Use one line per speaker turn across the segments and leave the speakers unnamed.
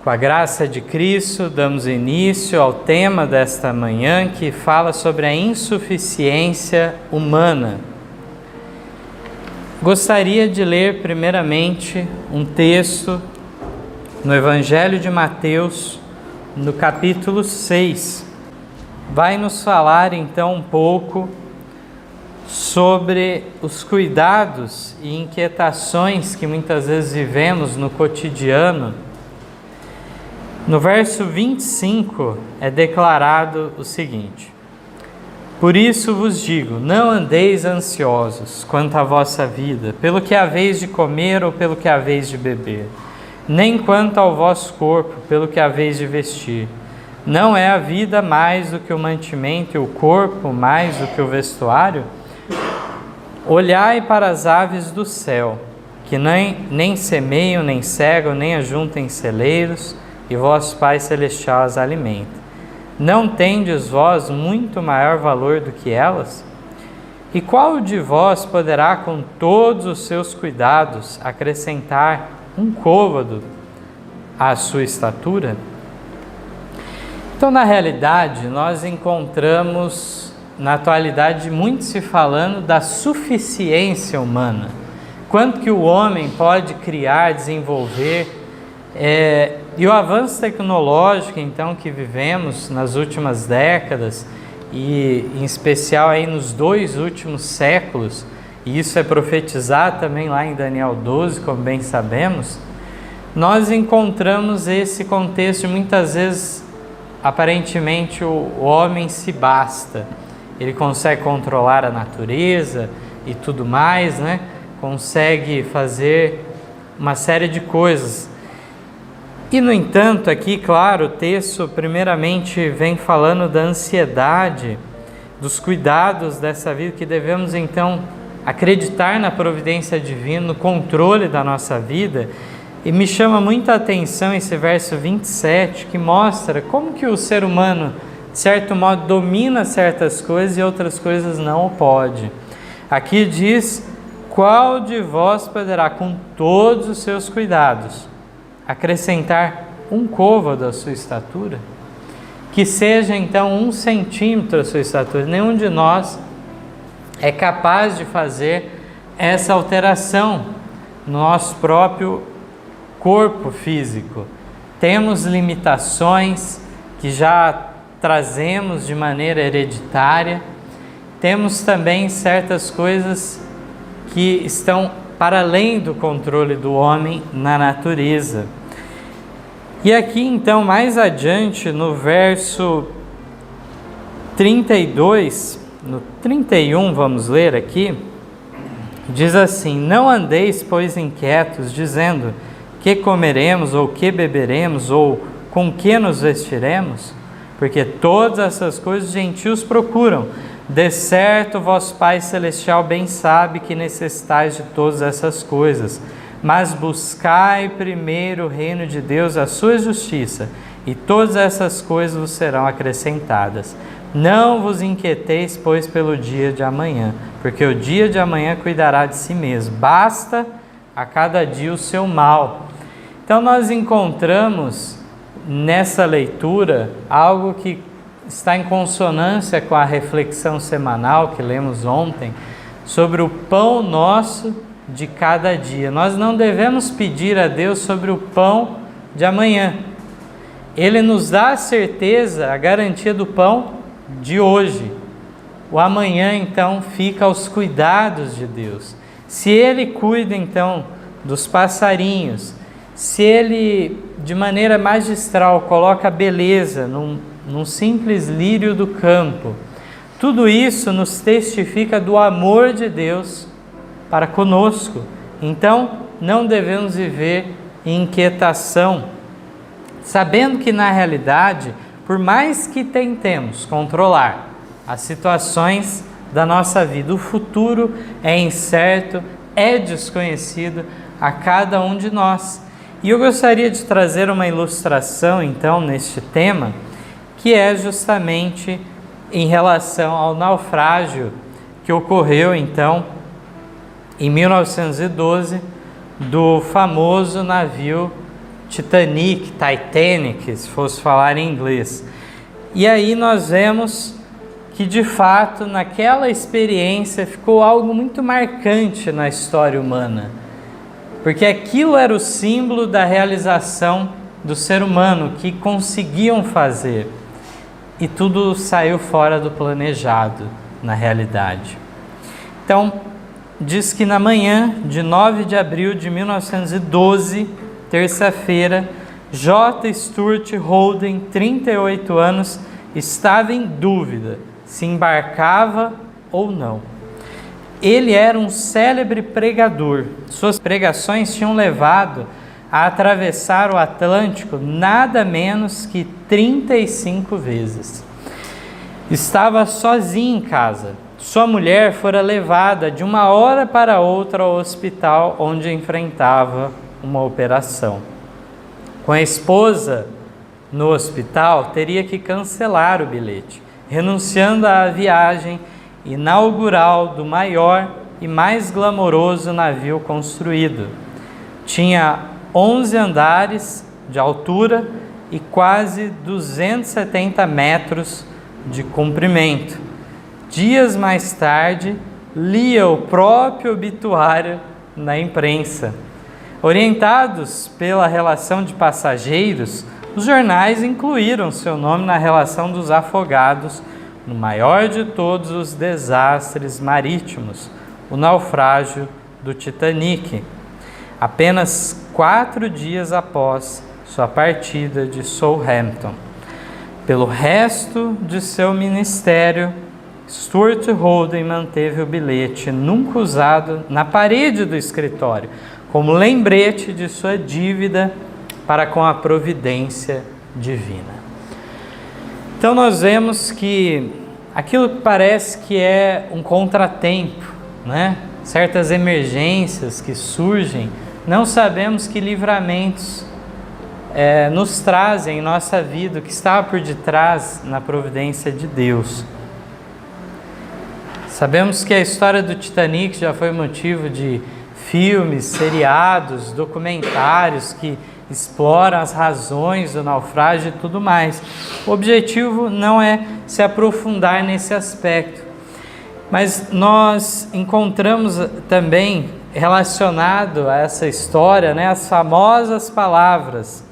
Com a graça de Cristo, damos início ao tema desta manhã que fala sobre a insuficiência humana. Gostaria de ler primeiramente um texto no Evangelho de Mateus, no capítulo 6. Vai nos falar então um pouco sobre os cuidados e inquietações que muitas vezes vivemos no cotidiano. No verso 25 é declarado o seguinte: Por isso vos digo, não andeis ansiosos quanto à vossa vida, pelo que haveis de comer ou pelo que haveis de beber, nem quanto ao vosso corpo, pelo que haveis de vestir. Não é a vida mais do que o mantimento e o corpo mais do que o vestuário? Olhai para as aves do céu, que nem semeiam, nem cegam, nem ajuntam em celeiros, e vosso Pai Celestial as alimenta. Não tendes vós muito maior valor do que elas? E qual de vós poderá, com todos os seus cuidados, acrescentar um côvado à sua estatura? Então, na realidade, nós encontramos, na atualidade, muito se falando da suficiência humana. Quanto que o homem pode criar, desenvolver, e o avanço tecnológico, então, que vivemos nas últimas décadas, e em especial aí nos 2 últimos séculos, e isso é profetizado também lá em Daniel 12, como bem sabemos, nós encontramos esse contexto de muitas vezes, aparentemente, o homem se basta. Ele consegue controlar a natureza e tudo mais, né? Consegue fazer uma série de coisas. E, no entanto, aqui, claro, o texto primeiramente vem falando da ansiedade, dos cuidados dessa vida, que devemos, então, acreditar na providência divina, no controle da nossa vida. E me chama muita atenção esse verso 27, que mostra como que o ser humano, de certo modo, domina certas coisas e outras coisas não o pode. Aqui diz: qual de vós poderá, com todos os seus cuidados, acrescentar um côvado à sua estatura? Que seja então 1 centímetro a sua estatura. Nenhum de nós é capaz de fazer essa alteração no nosso próprio corpo físico. Temos limitações que já trazemos de maneira hereditária. Temos também certas coisas que estão para além do controle do homem na natureza. E aqui então, mais adiante, no verso 32, no 31, vamos ler aqui, diz assim: Não andeis, pois, inquietos, dizendo: que comeremos, ou que beberemos, ou com que nos vestiremos? Porque todas essas coisas os gentios procuram. De certo, vosso Pai Celestial bem sabe que necessitais de todas essas coisas. Mas buscai primeiro o reino de Deus, a sua justiça, e todas essas coisas vos serão acrescentadas. Não vos inquieteis, pois, pelo dia de amanhã, porque o dia de amanhã cuidará de si mesmo. Basta a cada dia o seu mal. Então, nós encontramos nessa leitura algo que está em consonância com a reflexão semanal que lemos ontem sobre o pão nosso de cada dia. Nós não devemos pedir a Deus sobre o pão de amanhã. Ele nos dá a certeza, a garantia do pão de hoje. O amanhã, então, fica aos cuidados de Deus. Se Ele cuida, então, dos passarinhos, se Ele, de maneira magistral, coloca beleza num simples lírio do campo, tudo isso nos testifica do amor de Deus para conosco. Então, não devemos viver em inquietação, sabendo que, na realidade, por mais que tentemos controlar as situações da nossa vida, o futuro é incerto, é desconhecido a cada um de nós. E eu gostaria de trazer uma ilustração, então, neste tema, que é justamente em relação ao naufrágio que ocorreu, então, em 1912, do famoso navio Titanic, se fosse falar em inglês. E aí nós vemos que de fato naquela experiência ficou algo muito marcante na história humana, porque aquilo era o símbolo da realização do ser humano que conseguiam fazer, e tudo saiu fora do planejado na realidade. Então, diz que na manhã de 9 de abril de 1912, terça-feira, J. Stuart Holden, 38 anos, estava em dúvida se embarcava ou não. Ele era um célebre pregador. Suas pregações tinham levado a atravessar o Atlântico nada menos que 35 vezes. Estava sozinho em casa. Sua mulher fora levada de uma hora para outra ao hospital onde enfrentava uma operação. Com a esposa no hospital, teria que cancelar o bilhete, renunciando à viagem inaugural do maior e mais glamouroso navio construído. Tinha 11 andares de altura e quase 270 metros de comprimento. Dias mais tarde, lia o próprio obituário na imprensa. Orientados pela relação de passageiros, os jornais incluíram seu nome na relação dos afogados no maior de todos os desastres marítimos, o naufrágio do Titanic, apenas 4 dias após sua partida de Southampton. Pelo resto de seu ministério, Stuart Holden manteve o bilhete nunca usado na parede do escritório, como lembrete de sua dívida para com a providência divina. Então nós vemos que aquilo que parece que é um contratempo, né? Certas emergências que surgem, não sabemos que livramentos nos trazem em nossa vida, o que está por detrás na providência de Deus. Sabemos que a história do Titanic já foi motivo de filmes, seriados, documentários que exploram as razões do naufrágio e tudo mais. O objetivo não é se aprofundar nesse aspecto, mas nós encontramos também relacionado a essa história, né, as famosas palavras: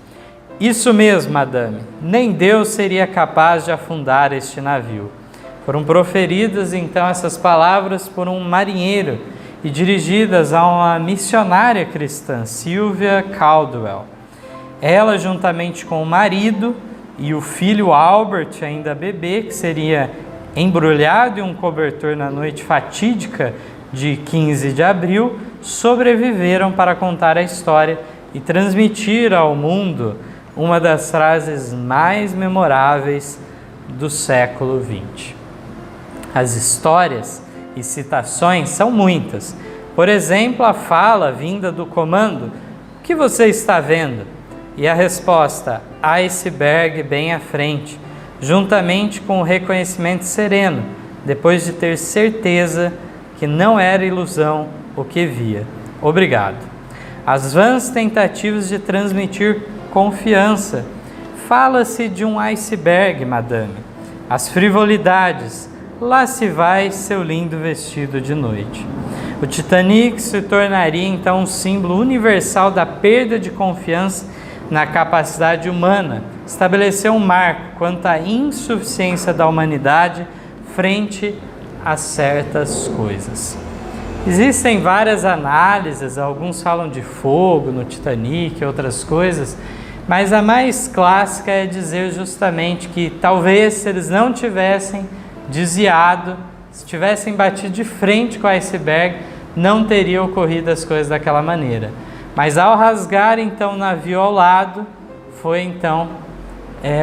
"Isso mesmo, madame, nem Deus seria capaz de afundar este navio." Foram proferidas então essas palavras por um marinheiro e dirigidas a uma missionária cristã, Sylvia Caldwell. Ela, juntamente com o marido e o filho Albert, ainda bebê, que seria embrulhado em um cobertor na noite fatídica de 15 de abril, sobreviveram para contar a história e transmitir ao mundo uma das frases mais memoráveis do século XX. As histórias e citações são muitas. Por exemplo, a fala vinda do comando: "O que você está vendo?" E a resposta: "Iceberg bem à frente", juntamente com o reconhecimento sereno, depois de ter certeza que não era ilusão o que via. "Obrigado." As vãs tentativas de transmitir confiança: "Fala-se de um iceberg, madame." As frivolidades: "Lá se vai seu lindo vestido de noite." O Titanic se tornaria então um símbolo universal da perda de confiança na capacidade humana, estabeleceu um marco quanto à insuficiência da humanidade frente a certas coisas. Existem várias análises, alguns falam de fogo no Titanic, outras coisas, mas a mais clássica é dizer justamente que talvez se eles não tivessem desviado, se tivessem batido de frente com o iceberg, não teria ocorrido as coisas daquela maneira. Mas ao rasgar então o navio ao lado, foi então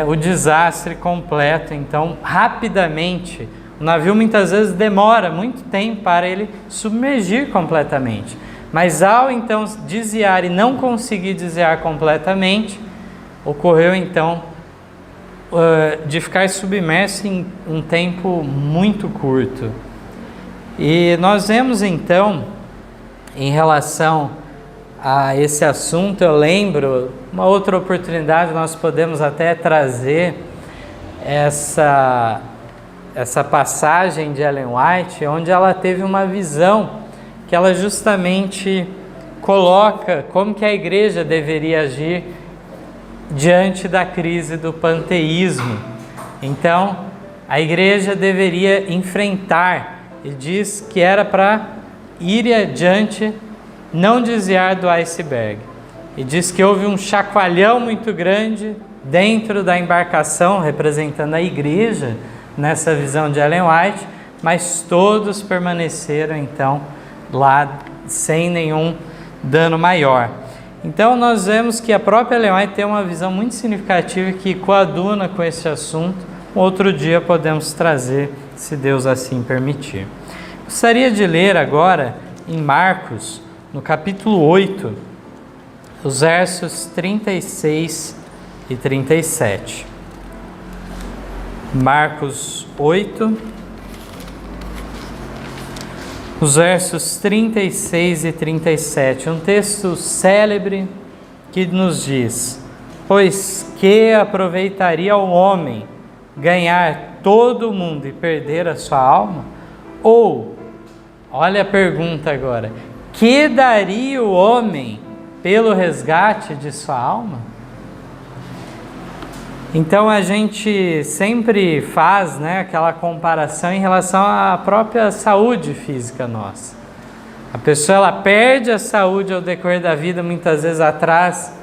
o desastre completo. Então, rapidamente, o navio muitas vezes demora muito tempo para ele submergir completamente. Mas ao então desviar e não conseguir desviar completamente, ocorreu então de ficar submerso em um tempo muito curto. E nós vemos então, em relação a esse assunto, eu lembro, uma outra oportunidade nós podemos até trazer essa passagem de Ellen White, onde ela teve uma visão que ela justamente coloca como que a igreja deveria agir diante da crise do panteísmo. Então, a igreja deveria enfrentar, e diz que era para ir adiante, não desviar do iceberg. E diz que houve um chacoalhão muito grande dentro da embarcação, representando a igreja, nessa visão de Ellen White, mas todos permaneceram então lá sem nenhum dano maior. Então nós vemos que a própria Ellen White tem uma visão muito significativa que coaduna com esse assunto. Outro dia podemos trazer, se Deus assim permitir. Gostaria de ler agora em Marcos, no capítulo 8, os versos 36 e 37. Marcos 8, os versos 36 e 37, um texto célebre que nos diz: pois que aproveitaria o homem ganhar todo o mundo e perder a sua alma? Ou, olha a pergunta agora, que daria o homem pelo resgate de sua alma? Então a gente sempre faz, aquela comparação em relação à própria saúde física nossa. A pessoa ela perde a saúde ao decorrer da vida, muitas vezes atrás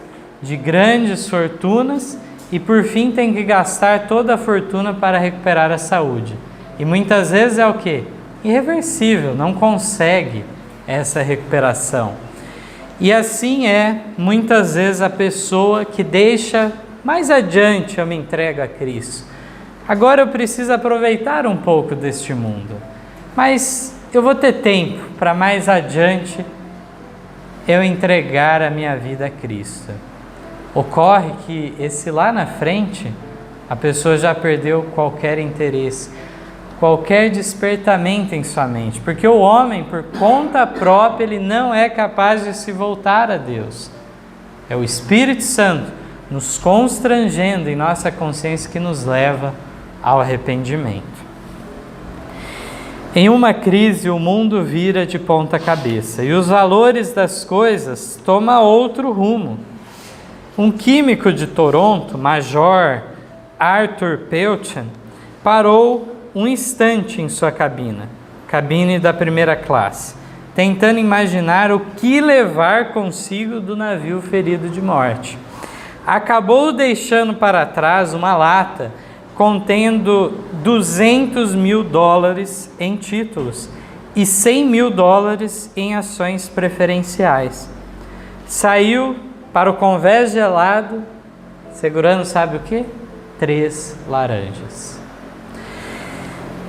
de grandes fortunas, e por fim tem que gastar toda a fortuna para recuperar a saúde. E muitas vezes é o quê? Irreversível, não consegue essa recuperação. E assim é muitas vezes a pessoa que deixa: mais adiante eu me entrego a Cristo. Agora eu preciso aproveitar um pouco deste mundo, mas eu vou ter tempo para mais adiante eu entregar a minha vida a Cristo. Ocorre que esse lá na frente, a pessoa já perdeu qualquer interesse, qualquer despertamento em sua mente, porque o homem, por conta própria, ele não é capaz de se voltar a Deus. É o Espírito Santo nos constrangendo em nossa consciência que nos leva ao arrependimento. Em uma crise, o mundo vira de ponta cabeça e os valores das coisas tomam outro rumo. Um químico de Toronto, Major Arthur Pelchin, parou um instante em sua cabine da primeira classe, tentando imaginar o que levar consigo do navio ferido de morte. Acabou deixando para trás uma lata contendo $200 mil em títulos e $100 mil em ações preferenciais. Saiu para o convés gelado, segurando sabe o quê? 3 laranjas.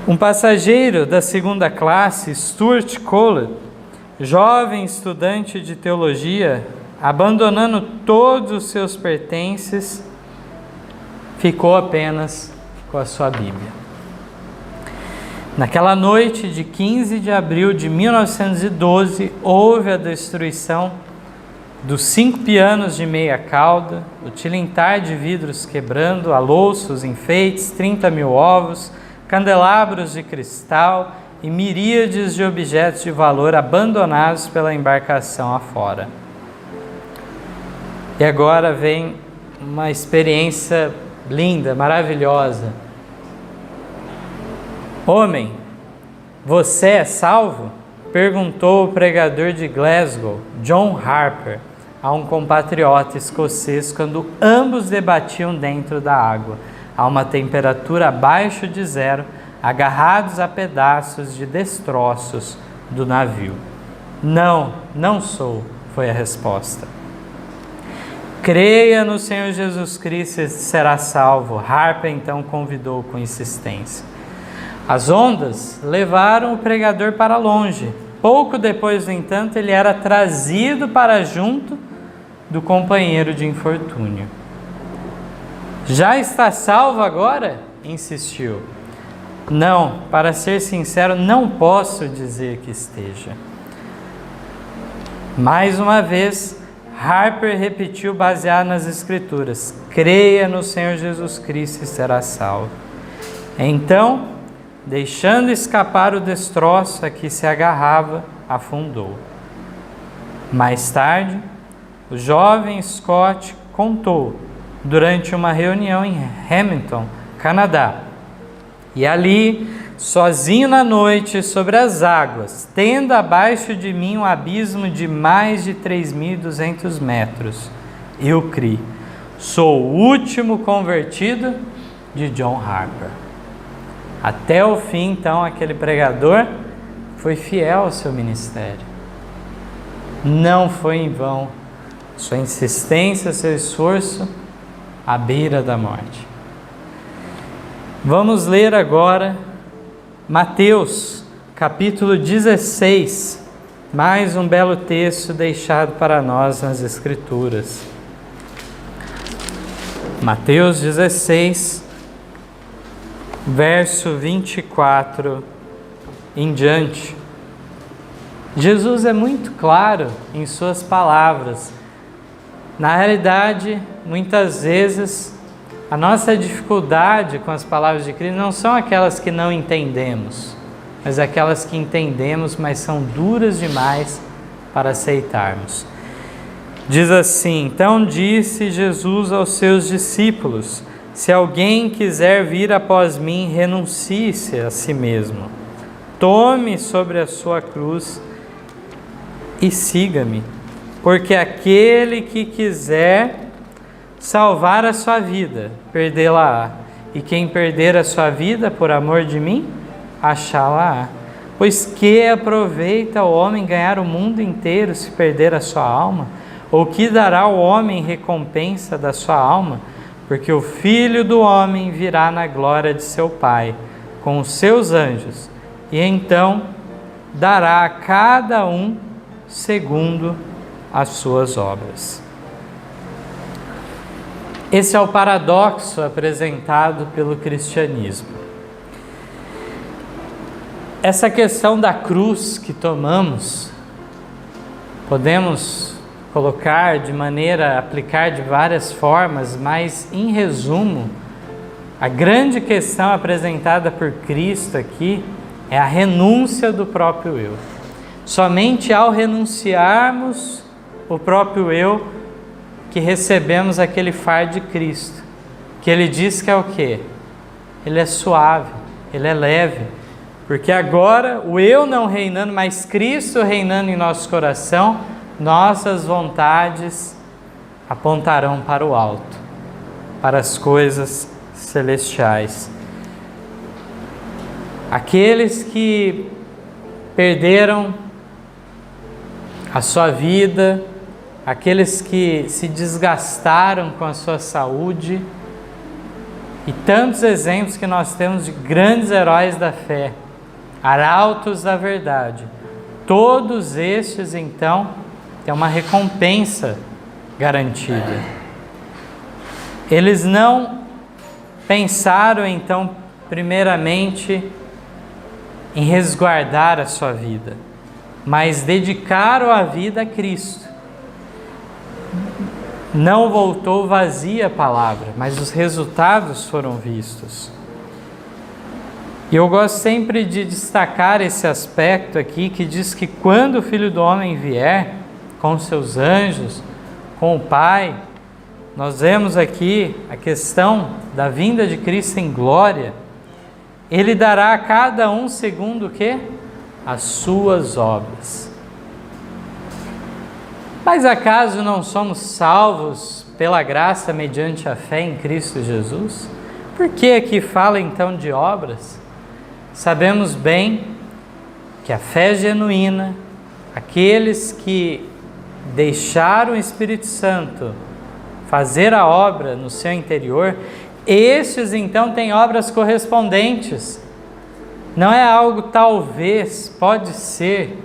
Um passageiro da segunda classe, Stuart Cole, jovem estudante de teologia, abandonando todos os seus pertences, ficou apenas com a sua Bíblia. Naquela noite de 15 de abril de 1912, houve a destruição dos 5 pianos de meia cauda, o tilintar de vidros quebrando, a louça, os enfeites, 30 mil ovos, candelabros de cristal e miríades de objetos de valor abandonados pela embarcação afora. E agora vem uma experiência linda, maravilhosa. Homem, você é salvo? Perguntou o pregador de Glasgow, John Harper, a um compatriota escocês quando ambos debatiam dentro da água, a uma temperatura abaixo de 0, agarrados a pedaços de destroços do navio. Não, não sou, foi a resposta. Creia no Senhor Jesus Cristo e será salvo. Harper então convidou com insistência. As ondas levaram o pregador para longe. Pouco depois, no entanto, ele era trazido para junto do companheiro de infortúnio. Já está salvo agora? Insistiu. Não, para ser sincero, não posso dizer que esteja. Mais uma vez, Harper repetiu baseado nas Escrituras: creia no Senhor Jesus Cristo e será salvo. Então, deixando escapar o destroço a que se agarrava, afundou. Mais tarde, o jovem Scott contou durante uma reunião em Hamilton, Canadá, e ali, sozinho na noite, sobre as águas, tendo abaixo de mim um abismo de mais de 3.200 metros, eu criei: sou o último convertido de John Harper. Até o fim, então, aquele pregador foi fiel ao seu ministério. Não foi em vão sua insistência, seu esforço à beira da morte. Vamos ler agora Mateus, capítulo 16, mais um belo texto deixado para nós nas Escrituras. Mateus 16, verso 24 em diante. Jesus é muito claro em suas palavras. Na realidade, muitas vezes, a nossa dificuldade com as palavras de Cristo não são aquelas que não entendemos, mas aquelas que entendemos, mas são duras demais para aceitarmos. Diz assim: então disse Jesus aos seus discípulos: se alguém quiser vir após mim, renuncie-se a si mesmo. Tome sobre a sua cruz e siga-me, porque aquele que quiser salvar a sua vida, perdê-la-á, e quem perder a sua vida por amor de mim, achá-la-á. Pois que aproveita o homem ganhar o mundo inteiro se perder a sua alma? Ou que dará o homem recompensa da sua alma? Porque o Filho do Homem virá na glória de seu Pai, com os seus anjos, e então dará a cada um segundo as suas obras. Esse é o paradoxo apresentado pelo cristianismo. Essa questão da cruz que tomamos, podemos aplicar de várias formas, mas em resumo, a grande questão apresentada por Cristo aqui é a renúncia do próprio eu. Somente ao renunciarmos o próprio eu que recebemos aquele fardo de Cristo, que Ele diz que é o quê? Ele é suave, Ele é leve, porque agora o eu não reinando, mas Cristo reinando em nosso coração, nossas vontades apontarão para o alto, para as coisas celestiais. Aqueles que perderam a sua vida, aqueles que se desgastaram com a sua saúde, e tantos exemplos que nós temos de grandes heróis da fé, arautos da verdade, todos estes então têm uma recompensa garantida. Eles não pensaram então primeiramente em resguardar a sua vida, mas dedicaram a vida a Cristo. Não voltou vazia a palavra, mas os resultados foram vistos. E eu gosto sempre de destacar esse aspecto aqui, que diz que quando o Filho do Homem vier, com seus anjos, com o Pai, nós vemos aqui a questão da vinda de Cristo em glória. Ele dará a cada um segundo o quê? As suas obras. Mas acaso não somos salvos pela graça mediante a fé em Cristo Jesus? Por que aqui fala então de obras? Sabemos bem que a fé genuína, aqueles que deixaram o Espírito Santo fazer a obra no seu interior, estes então têm obras correspondentes. Não é algo talvez, pode ser,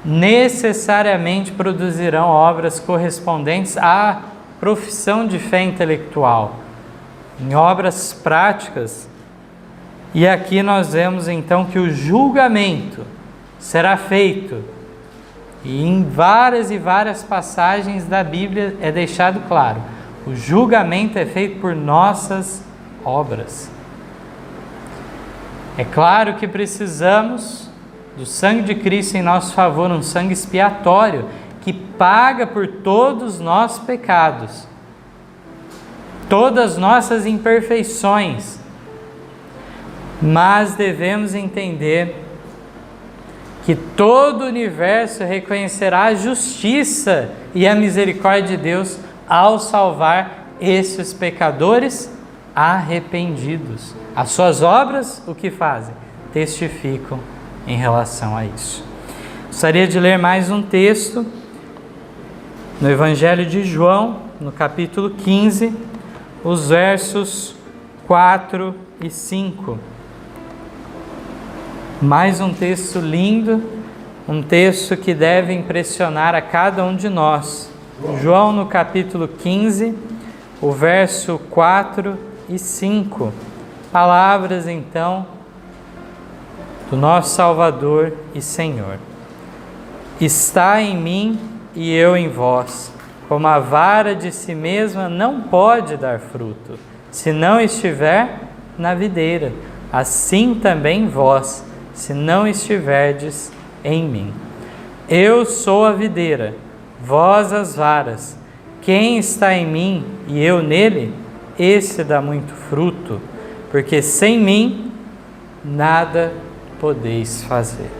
necessariamente produzirão obras correspondentes à profissão de fé intelectual, em obras práticas. E aqui nós vemos então que o julgamento será feito E em várias e várias passagens da Bíblia é deixado claro: o julgamento é feito por nossas obras. É claro que precisamos do sangue de Cristo em nosso favor, um sangue expiatório que paga por todos os nossos pecados, todas as nossas imperfeições. Mas devemos entender que todo o universo reconhecerá a justiça e a misericórdia de Deus ao salvar esses pecadores arrependidos. As suas obras, o que fazem? Testificam em relação a isso. Gostaria de ler mais um texto no Evangelho de João, no capítulo 15, os versos 4 e 5. Mais um texto lindo, um texto que deve impressionar a cada um de nós. João, no capítulo 15, o verso 4 e 5. Palavras, então, do nosso Salvador e Senhor. Está em mim e eu em vós, como a vara de si mesma não pode dar fruto, se não estiver na videira, assim também vós, se não estiverdes em mim. Eu sou a videira, vós as varas. Quem está em mim e eu nele, esse dá muito fruto, porque sem mim nada podeis fazer.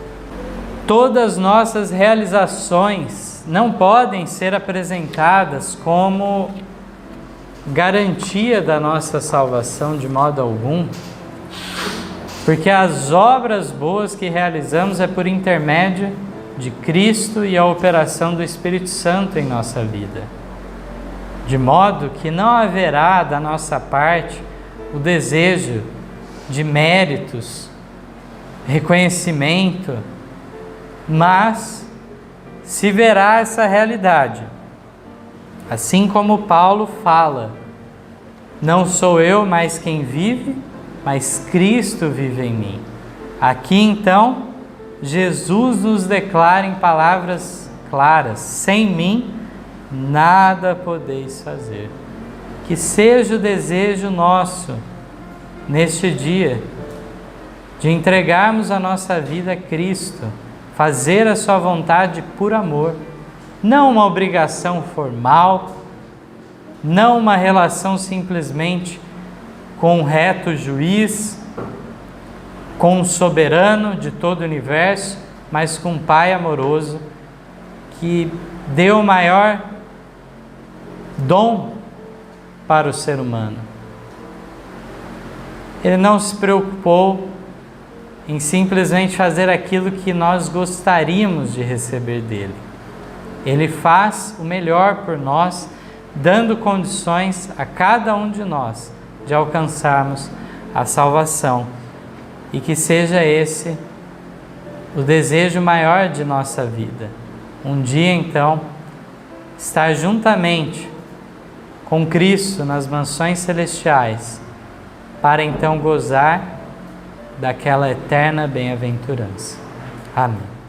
Todas nossas realizações não podem ser apresentadas como garantia da nossa salvação de modo algum, porque as obras boas que realizamos é por intermédio de Cristo e a operação do Espírito Santo em nossa vida. De modo que não haverá da nossa parte o desejo de méritos, reconhecimento, mas se verá essa realidade. Assim como Paulo fala: não sou eu mais quem vive, mas Cristo vive em mim. Aqui então, Jesus nos declara em palavras claras: sem mim nada podeis fazer. Que seja o desejo nosso neste dia de entregarmos a nossa vida a Cristo, fazer a sua vontade por amor, não uma obrigação formal, não uma relação simplesmente com um reto juiz, com um soberano de todo o universo, mas com um Pai amoroso que deu o maior dom para o ser humano. Ele não se preocupou em simplesmente fazer aquilo que nós gostaríamos de receber dele. Ele faz o melhor por nós, dando condições a cada um de nós de alcançarmos a salvação. E que seja esse o desejo maior de nossa vida. Um dia, então, estar juntamente com Cristo nas mansões celestiais, para então gozar daquela eterna bem-aventurança. Amém.